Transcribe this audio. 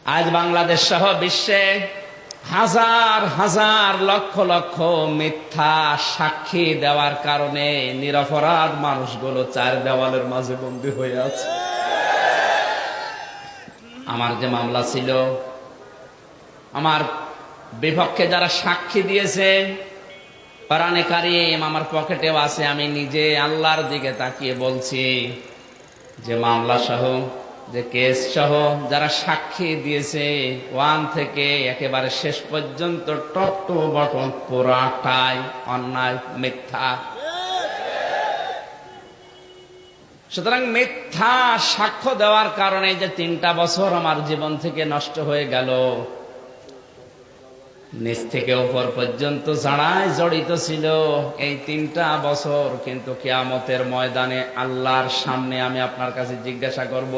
আজ বাংলাদেশ সহ বিশ্বে হাজার হাজার লক্ষ লক্ষ মিথ্যা সাক্ষী দেওয়ার কারণে নিরপরাধ মানুষগুলো চার দেওয়ালের মাঝে বন্দী হয়ে আছে। আমার যে মামলা ছিল, আমার বিপক্ষে যারা সাক্ষী দিয়েছে, কোরআনে কারীম আমার পকেটেও আছে। আমি নিজে আল্লাহর দিকে তাকিয়ে বলছি যে মামলা সহ, যে কেস সহ যারা সাক্ষী দিয়েছে, 1 থেকে একেবারে শেষ পর্যন্ত টপ টু বটম পুরাটাই অন্যায়, মিথ্যা। সুতরাং মিথ্যা সাক্ষ্য দেওয়ার কারণে যে 3টা বছর আমার জীবন থেকে নষ্ট হয়ে গেল, নিচ থেকে উপর পর্যন্ত যারাই জড়িত ছিল, এই 3টা বছর কিন্তু কিয়ামতের ময়দানে আল্লাহর সামনে আমি আপনার কাছে জিজ্ঞাসা করব,